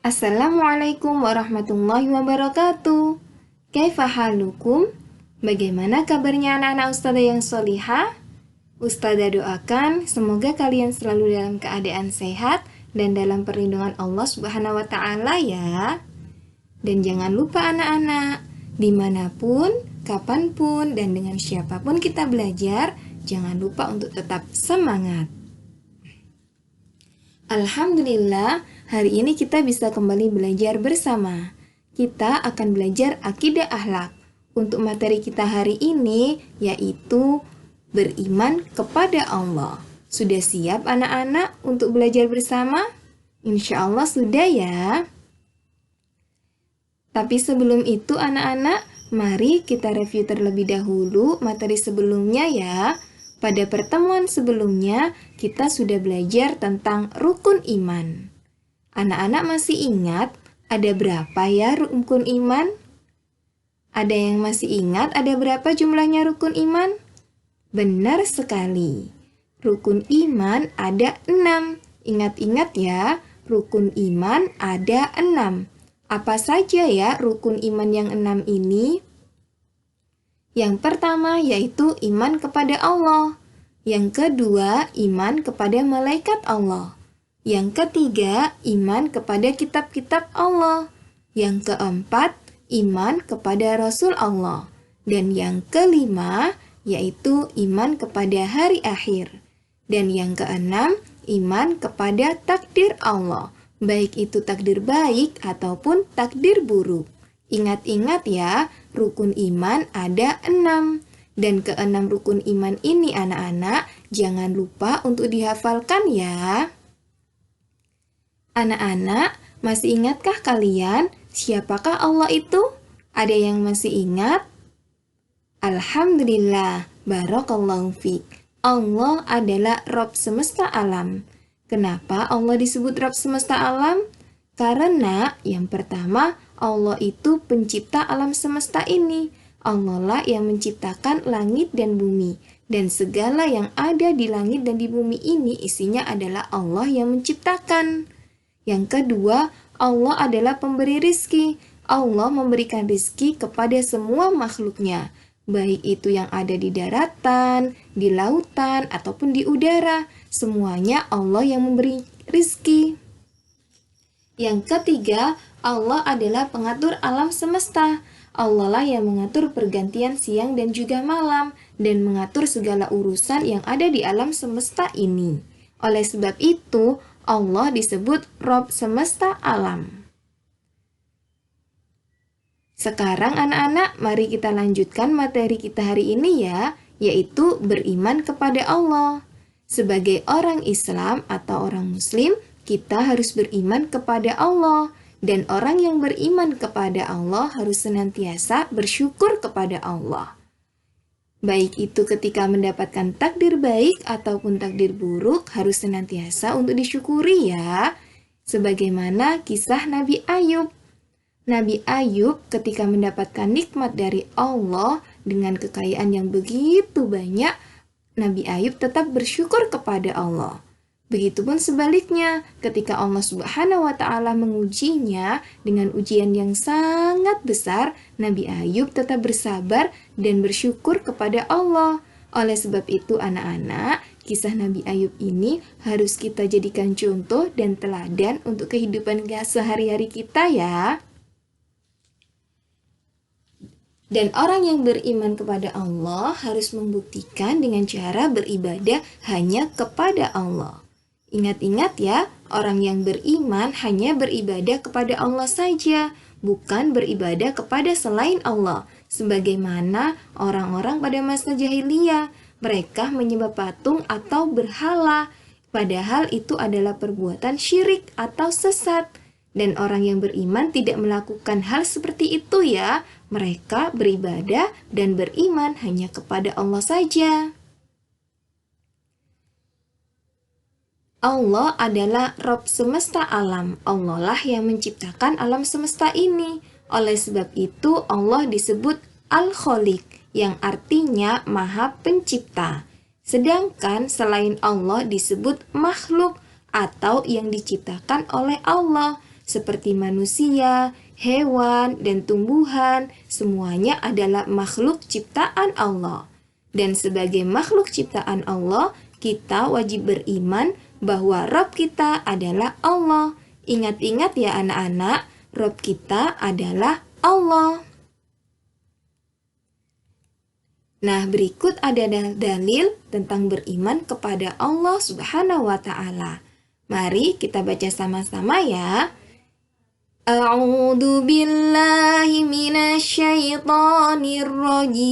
Assalamualaikum warahmatullahi wabarakatuh. Kaifa halukum? Bagaimana kabarnya anak-anak Ustazah yang solihah? Ustazah doakan semoga kalian selalu dalam keadaan sehat dan dalam perlindungan Allah Subhanahu wa Ta'ala ya. Dan jangan lupa anak-anak, dimanapun, kapanpun, dan dengan siapapun kita belajar, jangan lupa untuk tetap semangat. Alhamdulillah, hari ini kita bisa kembali belajar bersama. Kita akan belajar akidah akhlak. Untuk materi kita hari ini yaitu beriman kepada Allah. Sudah siap anak-anak untuk belajar bersama? Insya Allah sudah ya. Tapi sebelum itu anak-anak, mari kita review terlebih dahulu materi sebelumnya ya. Pada pertemuan sebelumnya, kita sudah belajar tentang rukun iman. Anak-anak masih ingat ada berapa ya rukun iman? Ada yang masih ingat ada berapa jumlahnya rukun iman? Benar sekali. Rukun iman ada 6. Ingat-ingat ya, rukun iman ada 6. Apa saja ya rukun iman yang 6 ini? Yang pertama yaitu iman kepada Allah. Yang kedua, iman kepada malaikat Allah. Yang ketiga, iman kepada kitab-kitab Allah. Yang keempat, iman kepada Rasul Allah. Dan yang kelima, yaitu iman kepada hari akhir. Dan yang keenam, iman kepada takdir Allah. Baik itu takdir baik ataupun takdir buruk. Ingat-ingat ya, rukun iman ada 6. Dan keenam rukun iman ini anak-anak, jangan lupa untuk dihafalkan ya. Anak-anak, masih ingatkah kalian siapakah Allah itu? Ada yang masih ingat? Alhamdulillah, barakallahu fiik. Allah adalah Rabb semesta alam. Kenapa Allah disebut Rabb semesta alam? Karena yang pertama, Allah itu pencipta alam semesta ini. Allah lah yang menciptakan langit dan bumi. Dan segala yang ada di langit dan di bumi ini isinya adalah Allah yang menciptakan. Yang kedua, Allah adalah pemberi rizki. Allah memberikan rizki kepada semua makhluknya. Baik itu yang ada di daratan, di lautan, ataupun di udara. Semuanya Allah yang memberi rizki. Yang ketiga, Allah adalah pengatur alam semesta. Allah lah yang mengatur pergantian siang dan juga malam, dan mengatur segala urusan yang ada di alam semesta ini. Oleh sebab itu, Allah disebut Rabb semesta alam. Sekarang anak-anak, mari kita lanjutkan materi kita hari ini ya, yaitu beriman kepada Allah. Sebagai orang Islam atau orang Muslim, kita harus beriman kepada Allah. Dan orang yang beriman kepada Allah harus senantiasa bersyukur kepada Allah. Baik itu ketika mendapatkan takdir baik ataupun takdir buruk harus senantiasa untuk disyukuri ya. Sebagaimana kisah Nabi Ayub. Nabi Ayub ketika mendapatkan nikmat dari Allah dengan kekayaan yang begitu banyak, Nabi Ayub tetap bersyukur kepada Allah. Begitupun sebaliknya, ketika Allah Subhanahu wa Ta'ala mengujinya dengan ujian yang sangat besar, Nabi Ayub tetap bersabar dan bersyukur kepada Allah. Oleh sebab itu, anak-anak, kisah Nabi Ayub ini harus kita jadikan contoh dan teladan untuk kehidupan sehari-hari kita ya. Dan orang yang beriman kepada Allah harus membuktikan dengan cara beribadah hanya kepada Allah. Ingat-ingat ya, orang yang beriman hanya beribadah kepada Allah saja, bukan beribadah kepada selain Allah. Sebagaimana orang-orang pada masa jahiliyah, mereka menyembah patung atau berhala, padahal itu adalah perbuatan syirik atau sesat. Dan orang yang beriman tidak melakukan hal seperti itu ya, mereka beribadah dan beriman hanya kepada Allah saja. Allah adalah Rabb semesta alam. Allah lah yang menciptakan alam semesta ini. Oleh sebab itu Allah disebut Al-Khaliq, yang artinya Maha Pencipta. Sedangkan selain Allah disebut makhluk atau yang diciptakan oleh Allah. seperti manusia, hewan, dan tumbuhan, semuanya adalah makhluk ciptaan Allah. Dan sebagai makhluk ciptaan Allah, kita wajib beriman bahwa Rabb kita adalah Allah. Ingat-ingat ya anak-anak, Rabb kita adalah Allah. Nah, berikut ada dalil tentang beriman kepada Allah Subhanahu wa Ta'ala. Mari kita baca sama-sama ya. A'udzu billahi minasyaitonir rajim.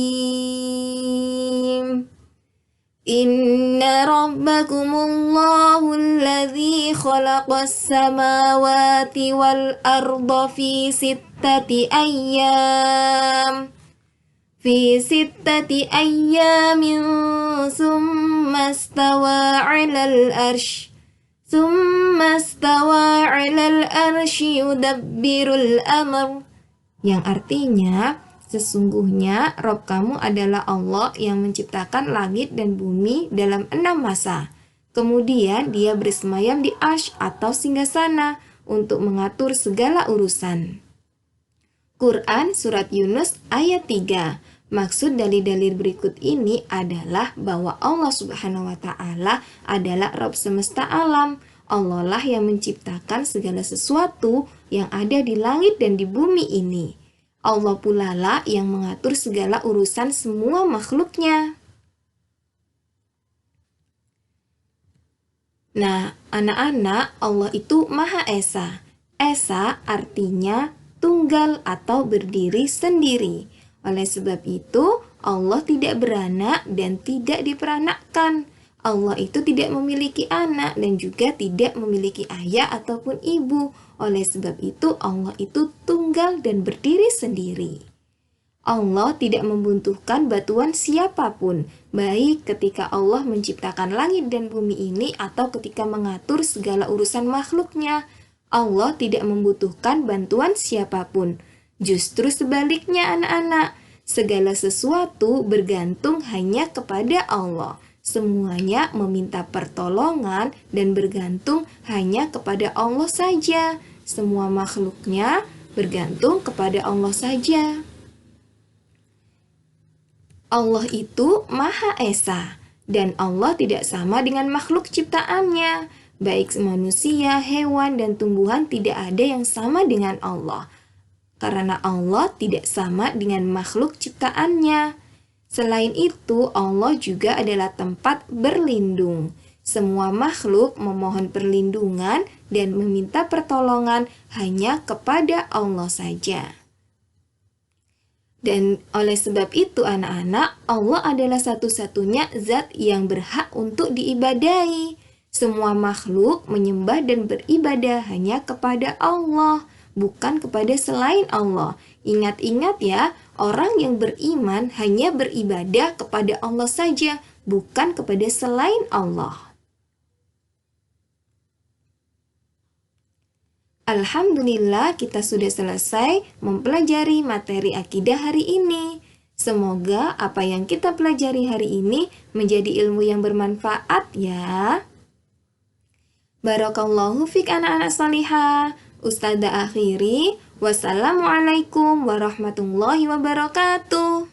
Inna rabbakumullahu alladzi khalaqas samawati wal arda fi sittati ayyam. في 6 أيام ثم استوى على الأرش يدبر الأمر, yang artinya sesungguhnya Rabb kamu adalah Allah yang menciptakan langit dan bumi dalam 6 masa. Kemudian dia bersemayam di Arsy atau singgasana untuk mengatur segala urusan. Quran Surat Yunus ayat 3. Maksud dalil-dalil berikut ini adalah bahwa Allah Subhanahu wa Ta'ala adalah Rabb semesta alam. Allah lah yang menciptakan segala sesuatu yang ada di langit dan di bumi ini. Allah pula lah yang mengatur segala urusan semua makhluknya. Nah, anak-anak, Allah itu Maha Esa. Esa artinya tunggal atau berdiri sendiri. Oleh sebab itu, Allah tidak beranak dan tidak diperanakkan. Allah itu tidak memiliki anak dan juga tidak memiliki ayah ataupun ibu. Oleh sebab itu, Allah itu tunggal dan berdiri sendiri. Allah tidak membutuhkan bantuan siapapun, baik ketika Allah menciptakan langit dan bumi ini atau ketika mengatur segala urusan makhluknya. Allah tidak membutuhkan bantuan siapapun. Justru sebaliknya anak-anak, segala sesuatu bergantung hanya kepada Allah. Semuanya meminta pertolongan dan bergantung hanya kepada Allah saja. Semua makhluknya bergantung kepada Allah saja. Allah itu Maha Esa, dan Allah tidak sama dengan makhluk ciptaannya. Baik manusia, hewan, dan tumbuhan tidak ada yang sama dengan Allah. Karena Allah tidak sama dengan makhluk ciptaannya. Selain itu, Allah juga adalah tempat berlindung. Semua makhluk memohon perlindungan dan meminta pertolongan hanya kepada Allah saja. Dan oleh sebab itu anak-anak, Allah adalah satu-satunya zat yang berhak untuk diibadahi. Semua makhluk menyembah dan beribadah hanya kepada Allah, bukan kepada selain Allah. Ingat-ingat ya, orang yang beriman hanya beribadah kepada Allah saja, bukan kepada selain Allah. Alhamdulillah, kita sudah selesai mempelajari materi akidah hari ini. Semoga apa yang kita pelajari hari ini menjadi ilmu yang bermanfaat ya. Barakallahu fik anak-anak salihah. Ustazah akhiri, wassalamualaikum warahmatullahi wabarakatuh.